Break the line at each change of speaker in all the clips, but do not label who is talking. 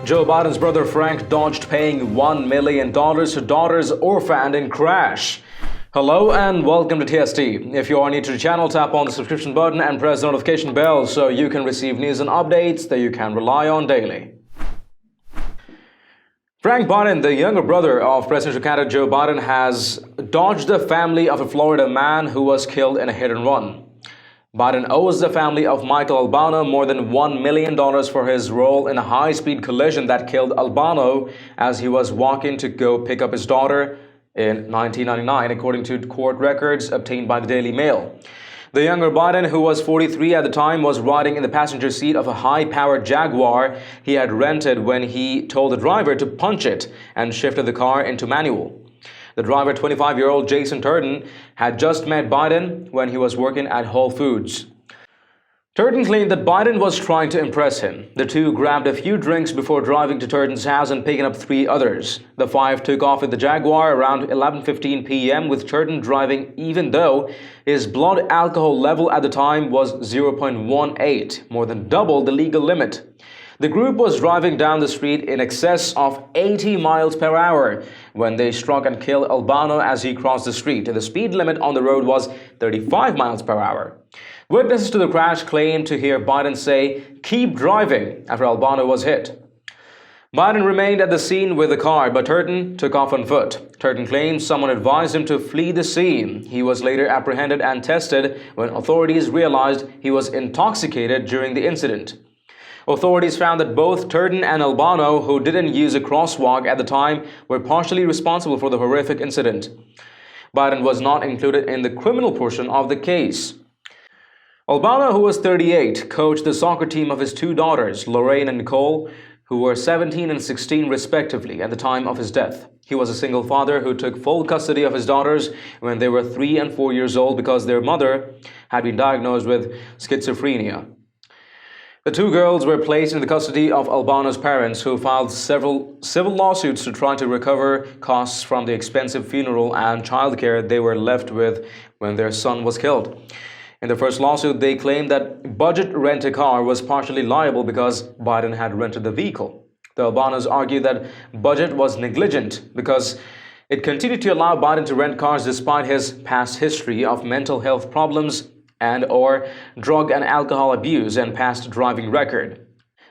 Joe Biden's brother Frank dodged paying $1 million to daughter's orphaned in crash. Hello and welcome to TST. If you are new to the channel, tap on the subscription button and press the notification bell so you can receive news and updates that you can rely on daily. Frank Biden, the younger brother of presidential candidate Joe Biden, has dodged the family of a Florida man who was killed in a hit-and-run. Biden owes the family of Michael Albano more than $1 million for his role in a high-speed collision that killed Albano as he was walking to go pick up his daughter in 1999, according to court records obtained by the Daily Mail. The younger Biden, who was 43 at the time, was riding in the passenger seat of a high-powered Jaguar he had rented when he told the driver to punch it and shifted the car into manual. The driver, 25-year-old Jason Turton, had just met Biden when he was working at Whole Foods. Turton claimed that Biden was trying to impress him. The two grabbed a few drinks before driving to Turton's house and picking up 3 others. The 5 took off in the Jaguar around 11:15 p.m. with Turton driving even though his blood alcohol level at the time was 0.18, more than double the legal limit. The group was driving down the street in excess of 80 miles per hour when they struck and killed Albano as he crossed the street. The speed limit on the road was 35 miles per hour. Witnesses to the crash claimed to hear Biden say, "Keep driving," after Albano was hit. Biden remained at the scene with the car, but Turton took off on foot. Turton claims someone advised him to flee the scene. He was later apprehended and tested when authorities realized he was intoxicated during the incident. Authorities found that both Turton and Albano, who didn't use a crosswalk at the time, were partially responsible for the horrific incident. Biden was not included in the criminal portion of the case. Albano, who was 38, coached the soccer team of his 2 daughters, Lorraine and Nicole, who were 17 and 16 respectively at the time of his death. He was a single father who took full custody of his daughters when they were 3 and 4 years old because their mother had been diagnosed with schizophrenia. The 2 girls were placed in the custody of Albano's parents, who filed several civil lawsuits to try to recover costs from the expensive funeral and childcare they were left with when their son was killed. In the first lawsuit, they claimed that Budget Rent-A-Car was partially liable because Biden had rented the vehicle. The Albanos argued that Budget was negligent because it continued to allow Biden to rent cars despite his past history of mental health problems and/or drug and alcohol abuse and past driving record.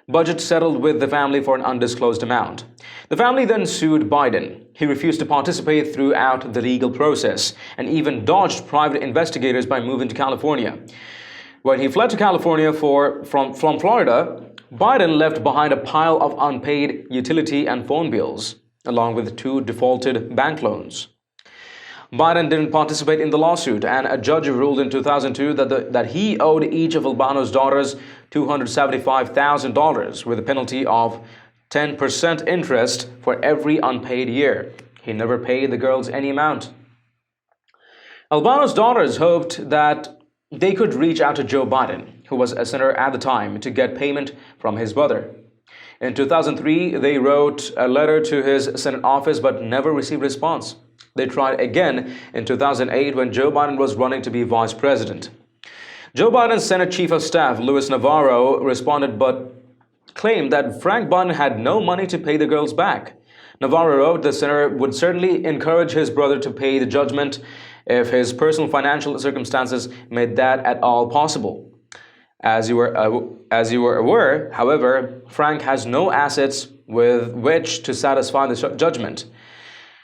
Budget settled with the family for an undisclosed amount. The family then sued Biden. He refused to participate throughout the legal process and even dodged private investigators by moving to California. When he fled to California from Florida, Biden left behind a pile of unpaid utility and phone bills, along with 2 defaulted bank loans. Biden didn't participate in the lawsuit, and a judge ruled in 2002 that he owed each of Albano's daughters $275,000 with a penalty of 10% interest for every unpaid year. He never paid the girls any amount. Albano's daughters hoped that they could reach out to Joe Biden, who was a senator at the time, to get payment from his brother. In 2003, they wrote a letter to his Senate office but never received a response. They tried again in 2008 when Joe Biden was running to be vice president. Joe Biden's Senate Chief of Staff, Luis Navarro, responded but claimed that Frank Biden had no money to pay the girls back. Navarro wrote the senator would certainly encourage his brother to pay the judgment if his personal financial circumstances made that at all possible. As you were aware, however, Frank has no assets with which to satisfy the judgment.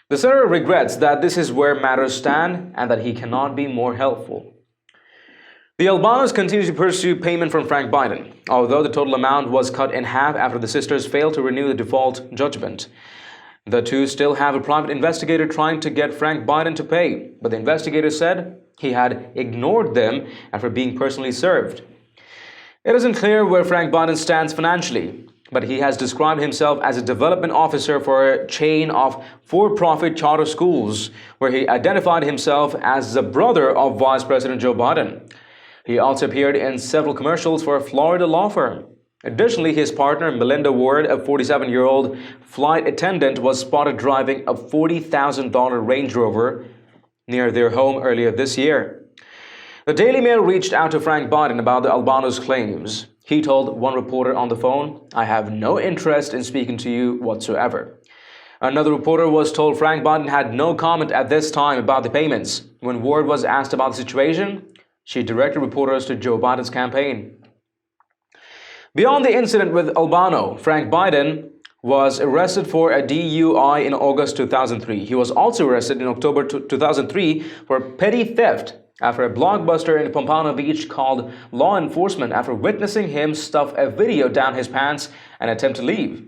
The senator regrets that this is where matters stand and that he cannot be more helpful. The Albanos continue to pursue payment from Frank Biden, although the total amount was cut in half after the sisters failed to renew the default judgment. The 2 still have a private investigator trying to get Frank Biden to pay, but the investigator said he had ignored them after being personally served. It isn't clear where Frank Biden stands financially, but he has described himself as a development officer for a chain of for-profit charter schools, where he identified himself as the brother of Vice President Joe Biden. He also appeared in several commercials for a Florida law firm. Additionally, his partner, Melinda Ward, a 47-year-old flight attendant, was spotted driving a $40,000 Range Rover near their home earlier this year. The Daily Mail reached out to Frank Biden about the Albano's claims. He told one reporter on the phone, "I have no interest in speaking to you whatsoever." Another reporter was told Frank Biden had no comment at this time about the payments. When Ward was asked about the situation, she directed reporters to Joe Biden's campaign. Beyond the incident with Albano, Frank Biden was arrested for a DUI in August 2003. He was also arrested in October 2003 for petty theft after a blockbuster in Pompano Beach called law enforcement after witnessing him stuff a video down his pants and attempt to leave.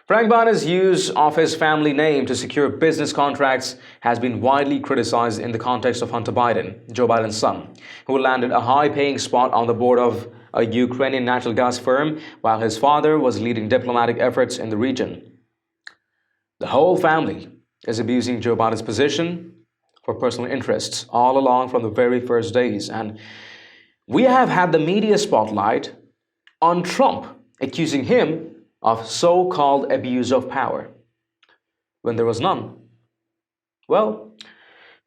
Frank Biden's use of his family name to secure business contracts has been widely criticized in the context of Hunter Biden, Joe Biden's son, who landed a high-paying spot on the board of a Ukrainian natural gas firm while his father was leading diplomatic efforts in the region. The whole family is abusing Joe Biden's position for personal interests all along from the very first days. And we have had the media spotlight on Trump, accusing him of so-called abuse of power, when there was none. Well,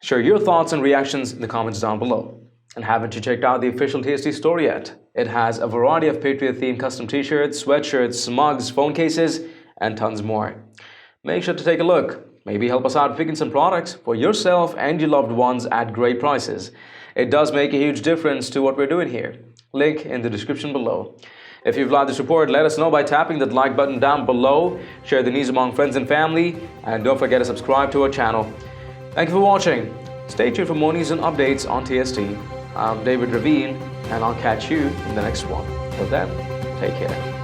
share your thoughts and reactions in the comments down below. And haven't you checked out the official TST store yet? It has a variety of Patriot-themed custom t-shirts, sweatshirts, mugs, phone cases, and tons more. Make sure to take a look. Maybe help us out picking some products for yourself and your loved ones at great prices. It does make a huge difference to what we're doing here. Link in the description below. If you've liked this report, let us know by tapping that like button down below. Share the news among friends and family. And don't forget to subscribe to our channel. Thank you for watching. Stay tuned for more news and updates on TST. I'm David Ravine, and I'll catch you in the next one. Till then, take care.